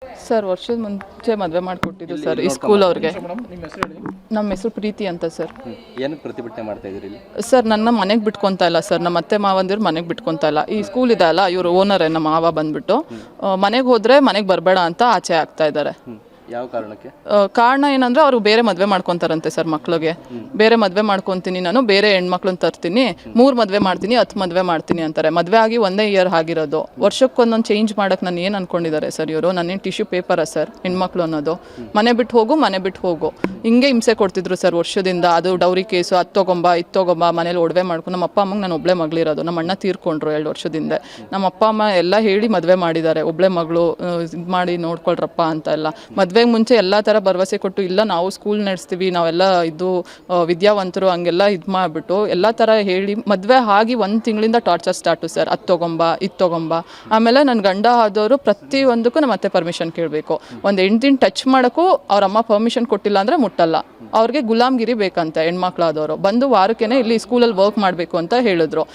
Sir ವರ್ಷದ ಮುಂಚೆ ಮದುವೆ ಮಾಡಿಕೊಟ್ಟಿದ್ದು ಸರ್ ಈ ಸ್ಕೂಲ್ ಅವ್ರಿಗೆ. ನಮ್ಮ ಹೆಸರು ಪ್ರೀತಿ ಅಂತ ಸರ್. ಏನಕ್ಕೆ ಪ್ರತಿಭಟನೆ ಮಾಡ್ತಾ ಇದ್ದೀರಿ ಇಲ್ಲಿ? ಸರ್ ನನ್ನ ಮನೆಗೆ ಬಿಟ್ಕೊತಾ ಇಲ್ಲ ಸರ್, ನಮ್ಮ ಅತ್ತೆ ಮಾವಂದಿರು ಮನೆಗೆ ಬಿಟ್ಕೊತಾ ಇಲ್ಲ. ಈ ಸ್ಕೂಲ್ ಇದೆ ಅಲ್ಲ, ಇವರು ಓನರೇ ನಮ್ಮ ಮಾವ ಬಂದ್ಬಿಟ್ಟು ಮನೆಗೆ ಹೋದರೆ ಮನೆಗೆ ಬರಬೇಡ ಅಂತ ಆಚೆ ಆಗ್ತಾ ಇದ್ದಾರೆ. ಯಾವ ಕಾರಣಕ್ಕೆ? ಕಾರಣ ಏನಂದ್ರೆ ಅವರು ಬೇರೆ ಮದುವೆ ಮಾಡ್ಕೊತಾರಂತೆ ಸರ್. ಮಕ್ಳಿಗೆ ಬೇರೆ ಮದುವೆ ಮಾಡ್ಕೊತೀನಿ, ನಾನು ಬೇರೆ ಹೆಣ್ಮಕ್ಳನ್ನ ತರ್ತೀನಿ, 3 ಮದುವೆ ಮಾಡ್ತೀನಿ, 10 ಮದುವೆ ಮಾಡ್ತೀನಿ ಅಂತಾರೆ. ಮದುವೆ ಆಗಿ 1 ಇಯರ್ ಆಗಿರೋದು. ವರ್ಷಕ್ಕೊಂದೊಂದು ಚೇಂಜ್ ಮಾಡಕ್ಕೆ ನಾನು ಏನು ಅನ್ಕೊಂಡಿದ್ದಾರೆ ಸರ್ ಇವರು? ನಾನೇನು ಟಿಶ್ಯೂ ಪೇಪರಾ ಸರ್ ಹೆಣ್ಮಕ್ಳು ಅನ್ನೋದು? ಮನೆ ಬಿಟ್ಟು ಹೋಗು, ಮನೆ ಬಿಟ್ಟು ಹೋಗು, ಹಿಂಗೆ ಹಿಂಸೆ ಕೊಡ್ತಿದ್ರು ಸರ್ ವರ್ಷದಿಂದ. ಅದು ಡೌರಿ ಕೇಸು, ಅದು ತೊಗೊಂಬ ಮನೇಲಿ ಒಡವೆ ಮಾಡ್ಕೊಂಡು. ನಮ್ಮ ಅಪ್ಪ ಅಮ್ಮಂಗೆ ನಾನು ಒಬ್ಬಳೇ ಮಗಳಿರೋದು. ನಮ್ಮ ಅಣ್ಣ ತೀರ್ಕೊಂಡ್ರು 2 ವರ್ಷದಿಂದ. ನಮ್ಮ ಅಪ್ಪ ಅಮ್ಮ ಎಲ್ಲ ಹೇಳಿ ಮದುವೆ ಮಾಡಿದ್ದಾರೆ. ಒಬ್ಬಳೇ ಮಗಳು ಇದು ಮಾಡಿ ನೋಡ್ಕೊಳ್ರಪ್ಪ ಅಂತ ಎಲ್ಲ. ಮದುವೆಗೆ ಮುಂಚೆ ಎಲ್ಲ ಥರ ಭರವಸೆ ಕೊಟ್ಟು, ಇಲ್ಲ ನಾವು ಸ್ಕೂಲ್ ನಡೆಸ್ತೀವಿ, ನಾವೆಲ್ಲ ಇದು ವಿದ್ಯಾವಂತರು, ಹಂಗೆಲ್ಲ ಇದು ಮಾಡಿಬಿಟ್ಟು ಎಲ್ಲ ಥರ ಹೇಳಿ ಮದುವೆ ಆಗಿ 1 ತಿಂಗಳಿಂದ ಟಾರ್ಚರ್ ಸ್ಟಾರ್ಟು ಸರ್. ಅದು ತೊಗೊಂಬ, ಇದು ತೊಗೊಂಬ. ಆಮೇಲೆ ನನ್ನ ಗಂಡ ಆದವರು ಪ್ರತಿಯೊಂದಕ್ಕೂ ನಮ್ಮ ಅತ್ತೆ ಪರ್ಮಿಷನ್ ಕೇಳಬೇಕು. ಒಂದು ಹೆಣ್ತಿನ ಟಚ್ ಮಾಡೋಕ್ಕೂ ಅವ್ರ ಅಮ್ಮ ಪರ್ಮಿಷನ್ ಕೊಟ್ಟಿಲ್ಲ ಅಂದರೆ ಮುಟ್ಟಲ್ಲ. ಅವ್ರಿಗೆ ಗುಲಾಮ್ಗಿರಿ ಬೇಕಂತೆ ಹೆಣ್ಮಕ್ಳಾದವರು. ಬಂದು ವಾರಕ್ಕೇ ಇಲ್ಲಿ ಸ್ಕೂಲಲ್ಲಿ ವರ್ಕ್ ಮಾಡಬೇಕು ಅಂತ ಹೇಳಿದ್ರು.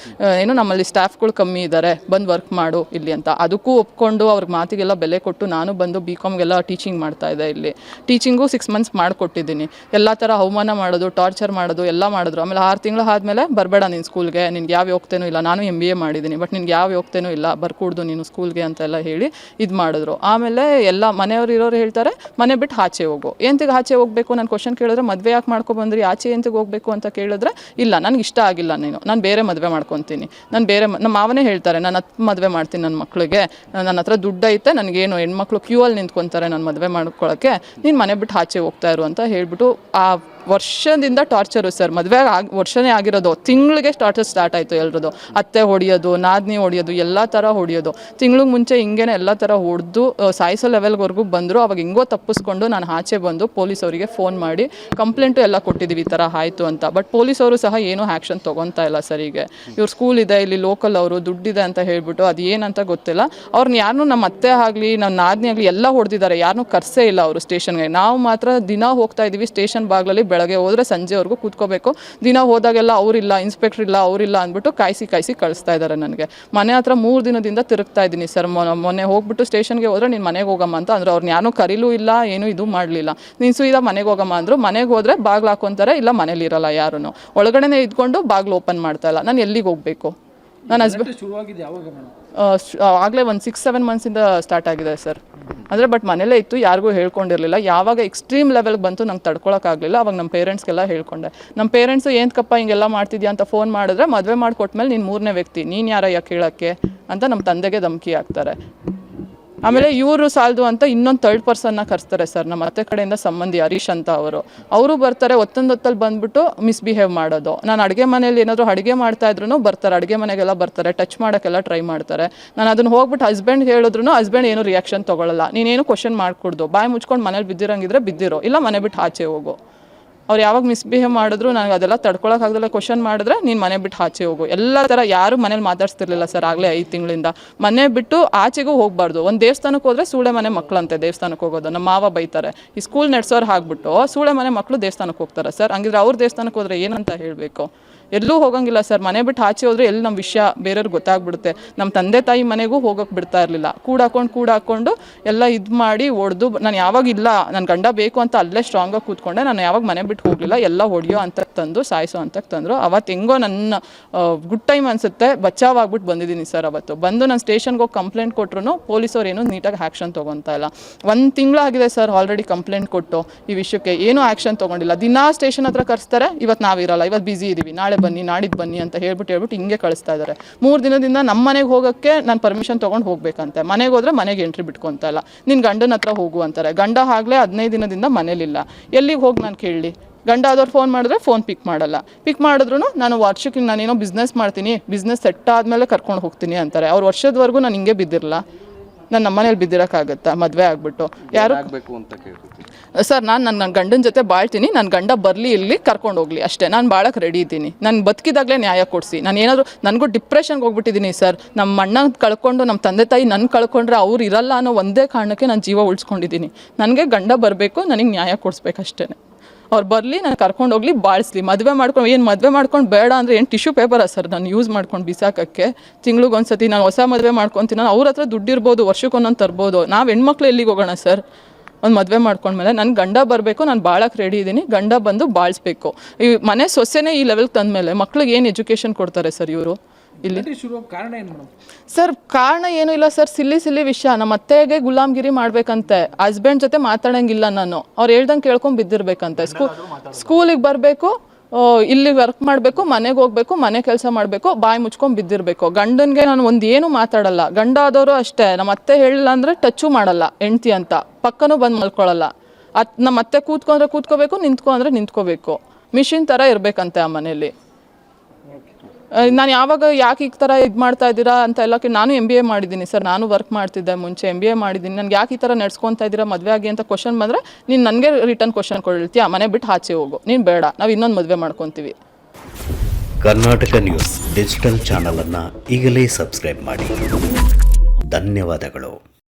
ಏನು ನಮ್ಮಲ್ಲಿ ಸ್ಟಾಫ್ಗಳು ಕಮ್ಮಿ ಇದ್ದಾರೆ, ಬಂದು ವರ್ಕ್ ಮಾಡು ಇಲ್ಲಿ ಅಂತ. ಅದಕ್ಕೂ ಒಪ್ಕೊಂಡು ಅವ್ರಿಗೆ ಮಾತಿಗೆಲ್ಲ ಬೆಲೆ ಕೊಟ್ಟು ನಾನು ಬಂದು BComಗೆಲ್ಲ ಟೀಚಿಂಗ್ ಮಾಡ್ತಾ ಇದ್ದೆ. ಇಲ್ಲಿ ಟೀಚಿಂಗು 6 ಮಂತ್ಸ್ ಮಾಡಿಕೊಟ್ಟಿದ್ದೀನಿ. ಎಲ್ಲ ಥರ ಅವಮಾನ ಮಾಡೋದು, ಟಾರ್ಚರ್ ಮಾಡೋದು ಎಲ್ಲ ಮಾಡಿದ್ರು. ಆಮೇಲೆ 6 ತಿಂಗಳು ಆದಮೇಲೆ ಬರಬೇಡ ನೀನು ಸ್ಕೂಲ್ಗೆ, ನಿನ್ಗೆ ಯಾವ ಯೋಗ್ಯತೆನೂ ಇಲ್ಲ. ನಾನು MBA ಮಾಡಿದ್ದೀನಿ, ಬಟ್ ನಿನ್ಗೆ ಯಾವ ಯೋಗ್ಯತೆನೂ ಇಲ್ಲ, ಬರ್ಕೂಡ್ದು ನೀನು ಸ್ಕೂಲ್ಗೆ ಅಂತೆಲ್ಲ ಹೇಳಿ ಇದು ಮಾಡಿದ್ರು. ಆಮೇಲೆ ಎಲ್ಲ ಮನೆಯವ್ರು ಇರೋರು ಹೇಳ್ತಾರೆ ಮನೆ ಬಿಟ್ಟು ಆಚೆ ಹೋಗು. ಎಂತಿಗೆ ಆಚೆ ಹೋಗಬೇಕು? ನಾನು ಕ್ವಶನ್ ಕೇಳಿದ್ರೆ ಮದುವೆ ಯಾಕೆ ಮಾಡ್ಕೊಬಂದ್ರಿ, ಆಚೆ ಎಂತಿಗೆ ಹೋಗಬೇಕು ಅಂತ ಕೇಳಿದ್ರೆ, ಇಲ್ಲ ನನಗೆ ಇಷ್ಟ ಆಗಿಲ್ಲ ನೀನು, ನಾನು ಬೇರೆ ಮದುವೆ ಮಾಡ್ಕೊತೀನಿ, ನಾನು ಬೇರೆ ನಮ್ಮ ಮಾವನೇ ಹೇಳ್ತಾರೆ ನಾನು 10 ಮದುವೆ ಮಾಡ್ತೀನಿ ನನ್ನ ಮಕ್ಕಳಿಗೆ, ನನ್ನ ಹತ್ರ ದುಡ್ಡು ಐತೆ, ನನಗೇನು ಹೆಣ್ಮಕ್ಳು ಕ್ಯೂ ಅಲ್ಲಿ ನಿಂತ್ಕೊತಾರೆ ನಾನು ಮದುವೆ ಮಾಡ್ಕೊಳ್ಳೋಕ್ಕೆ, ನೀನು ಮನೆ ಬಿಟ್ಟು ಆಚೆ ಹೋಗ್ತಾ ಇರು ಅಂತ ಹೇಳ್ಬಿಟ್ಟು ಆ ವರ್ಷದಿಂದ ಟಾರ್ಚರು ಸರ್. ಮದುವೆ ವರ್ಷನೇ ಆಗಿರೋದು, ತಿಂಗಳಿಗೆ ಟಾರ್ಚರ್ ಸ್ಟಾರ್ಟ್ ಆಯಿತು ಎಲ್ರದ್ದು. ಅತ್ತೆ ಹೊಡಿಯೋದು, ನಾದಿನಿ ಹೊಡಿಯೋದು, ಎಲ್ಲ ಥರ ಹೊಡಿಯೋದು. ತಿಂಗಳಿಗೆ ಮುಂಚೆ ಹಿಂಗೇನೆ ಎಲ್ಲ ಥರ ಹೊಡೆದು ಸಾಯಿಸೋ ಲೆವೆಲ್ವರೆಗೂ ಬಂದರು. ಅವಾಗ ಹಿಂಗೋ ತಪ್ಪಿಸ್ಕೊಂಡು ನಾನು ಆಚೆ ಬಂದು ಪೊಲೀಸವರಿಗೆ ಫೋನ್ ಮಾಡಿ ಕಂಪ್ಲೇಂಟು ಎಲ್ಲ ಕೊಟ್ಟಿದ್ದೀವಿ ಈ ಥರ ಆಯಿತು ಅಂತ. ಬಟ್ ಪೊಲೀಸವರು ಸಹ ಏನೂ ಆ್ಯಕ್ಷನ್ ತೊಗೊತಾ ಇಲ್ಲ ಸರಿಗೆ. ಇವ್ರು ಸ್ಕೂಲ್ ಇದೆ ಇಲ್ಲಿ ಲೋಕಲ್, ಅವರು ದುಡ್ಡಿದೆ ಅಂತ ಹೇಳ್ಬಿಟ್ಟು ಅದು ಏನಂತ ಗೊತ್ತಿಲ್ಲ. ಅವ್ರನ್ನ ಯಾರನ್ನೂ ನಮ್ಮ ಅತ್ತೆ ಆಗಲಿ ನಮ್ಮ ನಾದಿನಿ ಆಗಲಿ ಎಲ್ಲ ಹೊಡೆದಿದ್ದಾರೆ, ಯಾರನ್ನೂ ಕರ್ಸೇ ಇಲ್ಲ ಅವರು ಸ್ಟೇಷನ್ಗೆ. ನಾವು ಮಾತ್ರ ದಿನ ಹೋಗ್ತಾ ಇದ್ದೀವಿ ಸ್ಟೇಷನ್ ಬಾಗ್ಲಲ್ಲಿ. ಬೆಳಗ್ಗೆ ಹೋದರೆ ಸಂಜೆವರೆಗೂ ಕೂತ್ಕೋಬೇಕು. ದಿನ ಹೋದಾಗೆಲ್ಲ ಅವರಿಲ್ಲ, ಇನ್ಸ್ಪೆಕ್ಟರ್ ಇಲ್ಲ, ಅವರಿಲ್ಲ ಅಂದ್ಬಿಟ್ಟು ಕಾಯಿಸಿ ಕಳಿಸ್ತಾ ಇದ್ದಾರೆ ನನಗೆ. ಮನೆ ಹತ್ರ 3 ದಿನದಿಂದ ತಿರುಗ್ತಾ ಇದ್ದೀನಿ ಸರ್. ಮೊನ್ನೆ ಹೋಗ್ಬಿಟ್ಟು ಸ್ಟೇಷನ್ಗೆ ಹೋದರೆ ನೀನು ಮನೆಗೆ ಹೋಗಮ್ಮ ಅಂತ ಅಂದರು. ಅವ್ರನ್ನ ಯಾರೂ ಕರೀಲೂ ಇಲ್ಲ, ಏನೂ ಇದು ಮಾಡಲಿಲ್ಲ. ನೀನು ಸೀದಾ ಮನೆಗೆ ಹೋಗಮ್ಮ ಅಂದರು. ಮನೆಗೆ ಹೋದರೆ ಬಾಗ್ಲು ಹಾಕೊಂತಾರೆ, ಇಲ್ಲ ಮನೇಲಿ ಇರಲ್ಲ ಯಾರೂ. ಒಳಗಡೆ ಇದ್ಕೊಂಡು ಬಾಗ್ಲು ಓಪನ್ ಮಾಡ್ತಾ ಇಲ್ಲ. ನಾನು ಎಲ್ಲಿಗೆ ಹೋಗಬೇಕು? ನನ್ನ ಹಸ್ಬೆಂಡ್ ಆಗಲೇ ಒಂದು 6-7 ಮಂತ್ಸಿಂದ ಸ್ಟಾರ್ಟ್ ಆಗಿದೆ ಸರ್. ಅಂದರೆ ಬಟ್ ಮನೇಲೇ ಇತ್ತು, ಯಾರಿಗೂ ಹೇಳ್ಕೊಂಡಿರಲಿಲ್ಲ. ಯಾವಾಗ ಎಕ್ಸ್ಟ್ರೀಮ್ ಲೆವೆಲ್ಗೆ ಬಂತು ನಂಗೆ ತಡ್ಕೊಳಕ್ಕಾಗಲಿಲ್ಲ. ಅವಾಗ ನಮ್ಮ ಪೇರೆಂಟ್ಸ್ಗೆಲ್ಲ ಹೇಳ್ಕೊಂಡೆ. ನಮ್ಮ ಪೇರೆಂಟ್ಸು ಏನಕ್ಕಪ್ಪ ಹಿಂಗೆಲ್ಲ ಮಾಡ್ತಿದ್ಯಾ ಅಂತ ಫೋನ್ ಮಾಡಿದ್ರೆ, ಮದುವೆ ಮಾಡಿಕೊಟ್ಮೇಲೆ ನೀನು 3ನೇ ವ್ಯಕ್ತಿ, ನೀನು ಯಾರಯ್ಯ ಕೇಳೋಕ್ಕೆ ಅಂತ ನಮ್ಮ ತಂದೆಗೆ ಧಮಕಿ ಹಾಕ್ತಾರೆ. ಆಮೇಲೆ ಇವರು ಸಾಲದು ಅಂತ ಇನ್ನೊಂದು 3rd ಪರ್ಸನ್ನ ಕರೆಸ್ತಾರೆ ಸರ್. ನಮ್ಮ ಅತ್ತೆ ಕಡೆಯಿಂದ ಸಂಬಂಧಿ ಹರೀಶ್ ಅಂತ ಅವರು ಬರ್ತಾರೆ. ಹೊತ್ತಲ್ಲಿ ಬಂದ್ಬಿಟ್ಟು ಮಿಸ್ಬಿಹೇವ್ ಮಾಡೋದು. ನಾನು ಅಡುಗೆ ಮನೇಲಿ ಏನಾದರೂ ಅಡುಗೆ ಮಾಡ್ತಾ ಇದ್ರು ಬರ್ತಾರೆ, ಅಡುಗೆ ಮನೆಗೆಲ್ಲ ಬರ್ತಾರೆ, ಟಚ್ ಮಾಡೋಕ್ಕೆಲ್ಲ ಟ್ರೈ ಮಾಡ್ತಾರೆ. ನಾನು ಅದನ್ನು ಹೋಗ್ಬಿಟ್ಟು ಹಸ್ಬೆಂಡ್ ಹೇಳಿದ್ರು ಹಸ್ಬೆಂಡ್ ಏನು ರಿಯಾಕ್ಷನ್ ತೊಗೊಳ್ಳಲ್ಲ. ನೀನೇನು ಕ್ವಶನ್ ಮಾಡ್ಕೊಡ್ದು, ಬಾಯಿ ಮುಚ್ಕೊಂಡು ಮನೇಲಿ ಬಿದ್ದಿರಂಗಿದ್ರೆ ಬಿದ್ದಿರೋ, ಇಲ್ಲ ಮನೆ ಬಿಟ್ಟು ಆಚೆ ಹೋಗು. ಅವ್ರು ಯಾವಾಗ ಮಿಸ್ಬಿಹೇವ್ ಮಾಡಿದ್ರು ನನಗೆ ಅದೆಲ್ಲ ತಡ್ಕೊಳಕ್ಕಾಗದಲ್ಲ. ಕ್ವಶನ್ ಮಾಡಿದ್ರೆ ನೀನು ಮನೆ ಬಿಟ್ಟು ಆಚೆ ಹೋಗು. ಎಲ್ಲ ಥರ ಯಾರು ಮನೇಲಿ ಮಾತಾಡ್ಸ್ತಿರ್ಲಿಲ್ಲ ಸರ್ ಆಗಲೇ 5 ತಿಂಗಳಿಂದ. ಮನೆ ಬಿಟ್ಟು ಆಚೆಗೂ ಹೋಗಬಾರ್ದು. ಒಂದು ದೇವಸ್ಥಾನಕ್ಕೆ ಹೋದರೆ ಸೂಳೆ ಮನೆ ಮಕ್ಕಳಂತೆ ದೇವಸ್ಥಾನಕ್ಕೆ ಹೋಗೋದು. ನಮ್ಮ ಮಾವ ಬೈತಾರೆ. ಈ ಸ್ಕೂಲ್ ನಡೆಸೋರು ಹಾಕ್ಬಿಟ್ಟು ಸೂಳೆ ಮನೆ ಮಕ್ಕಳು ದೇವಸ್ಥಾನಕ್ಕೆ ಹೋಗ್ತಾರೆ ಸರ್. ಹಂಗಿದ್ರೆ ಅವ್ರ ದೇವಸ್ಥಾನಕ್ಕೆ ಹೋದರೆ ಏನಂತ ಹೇಳಬೇಕು? ಎಲ್ಲೂ ಹೋಗಂಗಿಲ್ಲ ಸರ್. ಮನೆ ಬಿಟ್ಟು ಆಚೆ ಹೋದರೆ ಎಲ್ಲಿ ನಮ್ಮ ವಿಷಯ ಬೇರೆಯವ್ರಿಗೆ ಗೊತ್ತಾಗ್ಬಿಡುತ್ತೆ. ನಮ್ಮ ತಂದೆ ತಾಯಿ ಮನೆಗೂ ಹೋಗೋಕ್ಕೆ ಬಿಡ್ತಾ ಇರಲಿಲ್ಲ. ಕೂಡಾಕೊಂಡು ಎಲ್ಲ ಇದು ಮಾಡಿ ಹೊಡೆದು. ನಾನು ಯಾವಾಗ ಇಲ್ಲ ನನ್ನ ಗಂಡ ಬೇಕು ಅಂತ ಅಲ್ಲೇ ಸ್ಟ್ರಾಂಗಾಗಿ ಕೂತ್ಕೊಂಡೆ. ನಾನು ಯಾವಾಗ ಮನೆ ಬಿಟ್ಟು ಹೋಗಲಿಲ್ಲ. ಎಲ್ಲ ಹೊಡೆಯೋ ಅಂತ ತಂದು ಸಾಯಿಸೋ ಅಂತ ತಂದರು. ಅವತ್ತು ಹೆಂಗೋ ನನ್ನ ಗುಡ್ ಟೈಮ್ ಅನಿಸುತ್ತೆ, ಬಚಾವಾಗ್ಬಿಟ್ಟು ಬಂದಿದ್ದೀನಿ ಸರ್. ಅವತ್ತು ಬಂದು ನಾನು ಸ್ಟೇಷನ್ಗೆ ಹೋಗಿ ಕಂಪ್ಲೇಂಟ್ ಕೊಟ್ಟರು ಪೊಲೀಸವ್ರು ಏನೂ ನೀಟಾಗಿ ಆ್ಯಕ್ಷನ್ ತೊಗೊತಾ ಇಲ್ಲ. 1 ತಿಂಗಳಾಗಿದೆ ಸರ್ ಆಲ್ರೆಡಿ ಕಂಪ್ಲೇಂಟ್ ಕೊಟ್ಟು. ಈ ವಿಷಯಕ್ಕೆ ಏನೂ ಆ್ಯಕ್ಷನ್ ತೊಗೊಂಡಿಲ್ಲ. ದಿನಾ ಸ್ಟೇಷನ್ ಹತ್ರ ಕರೆಸ್ತಾರೆ. ಇವತ್ತು ನಾವಿರಲ್ಲ, ಇವತ್ತು ಬ್ಯುಸಿ ಇದ್ದೀವಿ, ನಾಳೆ ಬನ್ನಿ, ನಾಡಿದ್ದು ಬನ್ನಿ ಅಂತ ಹೇಳ್ಬಿಟ್ಟು ಹಿಂಗೆ ಕಳಿಸ್ತಾ ಇದ್ದಾರೆ. 3 ದಿನದಿಂದ ನಮ್ಮ ಮನೆಗೆ ಹೋಗೋಕ್ಕೆ ನಾನು ಪರ್ಮಿಷನ್ ತೊಗೊಂಡು ಹೋಗ್ಬೇಕಂತೆ. ಮನೆಗೆ ಹೋದರೆ ಮನೆಗೆ ಎಂಟ್ರಿ ಬಿಟ್ಕೊತಾ ಇಲ್ಲ. ನಿನ್ನ ಗಂಡನ ಹತ್ರ ಹೋಗು ಅಂತಾರೆ. ಗಂಡ ಆಗಲೇ 15 ದಿನದಿಂದ ಮನೇಲಿಲ್ಲ. ಎಲ್ಲಿಗೆ ಹೋಗಿ ನಾನು ಕೇಳಲಿ? ಗಂಡ ಆದವ್ರು ಫೋನ್ ಮಾಡಿದ್ರೆ ಫೋನ್ ಪಿಕ್ ಮಾಡಲ್ಲ. ಪಿಕ್ ಮಾಡಿದ್ರು ನಾನು ವರ್ಷಕ್ಕೆ ನಾನೇನೋ ಬಿಸ್ನೆಸ್ ಮಾಡ್ತೀನಿ, ಬಿಸ್ನೆಸ್ ಸೆಟ್ ಆದಮೇಲೆ ಕರ್ಕೊಂಡು ಹೋಗ್ತೀನಿ ಅಂತಾರೆ. ಅವ್ರು ವರ್ಷದವರೆಗೂ ನಾನು ಹಿಂಗೆ ಬಿದ್ದಿರಲ್ಲ. ನಾನು ನಮ್ಮನೇಲಿ ಬಿದ್ದಿರೋಕ್ಕಾಗತ್ತಾ ಮದುವೆ ಆಗಿಬಿಟ್ಟು? ಯಾರು ಸರ್? ನಾನು ನನ್ನ ಗಂಡನ ಜೊತೆ ಬಾಳ್ತೀನಿ. ನನ್ನ ಗಂಡ ಬರಲಿ, ಇಲ್ಲಿ ಕರ್ಕೊಂಡು ಹೋಗಲಿ ಅಷ್ಟೇ. ನಾನು ಬಾಳಕ್ಕೆ ರೆಡಿ ಇದ್ದೀನಿ. ನಾನು ಬದುಕಿದಾಗಲೇ ನ್ಯಾಯ ಕೊಡಿಸಿ. ನಾನು ಏನಾದರೂ ನನಗೂ ಡಿಪ್ರೆಷನ್ಗೆ ಹೋಗ್ಬಿಟ್ಟಿದ್ದೀನಿ ಸರ್. ನಮ್ಮ ಅಣ್ಣ ಕಳ್ಕೊಂಡು ನಮ್ಮ ತಂದೆ ತಾಯಿ ನನ್ನ ಕಳ್ಕೊಂಡ್ರೆ ಅವ್ರು ಇರಲ್ಲ ಅನ್ನೋ ಒಂದೇ ಕಾರಣಕ್ಕೆ ನಾನು ಜೀವ ಉಳಿಸ್ಕೊಂಡಿದ್ದೀನಿ. ನನಗೆ ಗಂಡ ಬರಬೇಕು, ನನಗೆ ನ್ಯಾಯ ಕೊಡಿಸ್ಬೇಕಷ್ಟೇ. ಅವ್ರು ಬರಲಿ, ನಾನು ಕರ್ಕೊಂಡು ಹೋಗ್ಲಿ, ಬಾಳಿಸ್ಲಿ. ಮದುವೆ ಮಾಡ್ಕೊಂಡು ಏನು ಮದುವೆ ಮಾಡ್ಕೊಂಡು ಬೇಡ ಅಂದರೆ ಏನು ಟಿಶ್ಯೂ ಪೇಪರಾ ಸರ್ ನಾನು ಯೂಸ್ ಮಾಡ್ಕೊಂಡು ಬಿಸಾಕಕ್ಕೆ? ತಿಂಗ್ಳಿಗೊಂದ್ಸತಿ ನಾನು ಹೊಸ ಮದುವೆ ಮಾಡ್ಕೊತೀನಿ, ನಾನು ಅವ್ರ ಹತ್ರ ದುಡ್ಡಿರ್ಬೋದು, ವರ್ಷಕ್ಕೊಂದೊಂದು ತರ್ಬೋದು. ನಾವು ಹೆಣ್ಮಕ್ಳು ಎಲ್ಲಿಗೆ ಹೋಗೋಣ ಸರ್? ಒಂದು ಮದುವೆ ಮಾಡ್ಕೊಂಡ್ಮೇಲೆ ನನ್ನ ಗಂಡ ಬರಬೇಕು, ನಾನು ಬಾಳಕ್ಕೆ ರೆಡಿ ಇದ್ದೀನಿ, ಗಂಡ ಬಂದು ಬಾಳಿಸ್ಬೇಕು. ಈ ಮನೆ ಸೊಸೆನೇ ಈ ಲೆವೆಲ್ಗೆ ತಂದಮೇಲೆ ಮಕ್ಳಿಗೆ ಏನು ಎಜುಕೇಷನ್ ಕೊಡ್ತಾರೆ ಸರ್ ಇವರು ಇಲ್ಲಿ? ಕಾರಣ ಏನು ಮೇಡಮ್? ಸರ್ ಕಾರಣ ಏನೂ ಇಲ್ಲ ಸರ್, ಸಿಲ್ಲಿ ವಿಷಯ. ನಮ್ಮ ಅತ್ತೆಗೆ ಗುಲಾಮ್ಗಿರಿ ಮಾಡ್ಬೇಕಂತೆ, ಹಸ್ಬೆಂಡ್ ಜೊತೆ ಮಾತಾಡೋಂಗಿಲ್ಲ ನಾನು, ಅವ್ರು ಹೇಳ್ದಂಗೆ ಕೇಳ್ಕೊಂಡು ಬಿದ್ದಿರ್ಬೇಕಂತೆ. ಸ್ಕೂಲಿಗೆ ಬರಬೇಕು, ಇಲ್ಲಿ ವರ್ಕ್ ಮಾಡಬೇಕು, ಮನೆಗೆ ಹೋಗ್ಬೇಕು, ಮನೆ ಕೆಲಸ ಮಾಡಬೇಕು, ಬಾಯಿ ಮುಚ್ಕೊಂಡು ಬಿದ್ದಿರಬೇಕು. ಗಂಡನಿಗೆ ನಾನು ಒಂದು ಏನು ಮಾತಾಡಲ್ಲ. ಗಂಡ ಆದವರು ಅಷ್ಟೇ, ನಮ್ಮ ಅತ್ತೆ ಹೇಳಿಲ್ಲ ಅಂದರೆ ಟಚ್ಚು ಮಾಡಲ್ಲ ಹೆಂಡ್ತಿ ಅಂತ, ಪಕ್ಕನೂ ಬಂದು ಮಲ್ಕೊಳ್ಳಲ್ಲ. ನಮ್ಮ ಅತ್ತೆ ಕೂತ್ಕೊಂಡ್ರೆ ಕೂತ್ಕೋಬೇಕು, ನಿಂತ್ಕೊಂಡ್ರೆ ನಿಂತ್ಕೋಬೇಕು. ಮಿಷಿನ್ ಥರ ಇರಬೇಕಂತೆ ಆ ಮನೇಲಿ. ನಾನು ಯಾವಾಗ ಯಾಕೆ ಈ ಥರ ಇದು ಮಾಡ್ತಾ ಇದ್ದೀರಾ ಅಂತ ಎಲ್ಲ ನಾನು MBA ಮಾಡಿದ್ದೀನಿ ಸರ್, ನಾನು ವರ್ಕ್ ಮಾಡ್ತಿದ್ದೆ ಮುಂಚೆ, MBA ಮಾಡಿದ್ದೀನಿ. ನನಗೆ ಯಾಕೆ ಈ ಥರ ನಡ್ಸ್ಕೊತಾ ಇದ್ದೀರಾ ಮದುವೆ ಆಗಿ ಅಂತ ಕ್ವಶನ್ ಬಂದರೆ, ನೀನು ನನಗೆ ರಿಟರ್ನ್ ಕ್ವಶನ್ ಕೊಡ್ತೀಯಾ, ಮನೆ ಬಿಟ್ಟು ಆಚೆ ಹೋಗು, ನೀನು ಬೇಡ, ನಾವು ಇನ್ನೊಂದು ಮದುವೆ ಮಾಡ್ಕೊತೀವಿ. ಕರ್ನಾಟಕ ನ್ಯೂಸ್ ಡಿಜಿಟಲ್ ಚಾನಲನ್ನು ಈಗಲೇ ಸಬ್ಸ್ಕ್ರೈಬ್ ಮಾಡಿ. ಧನ್ಯವಾದಗಳು.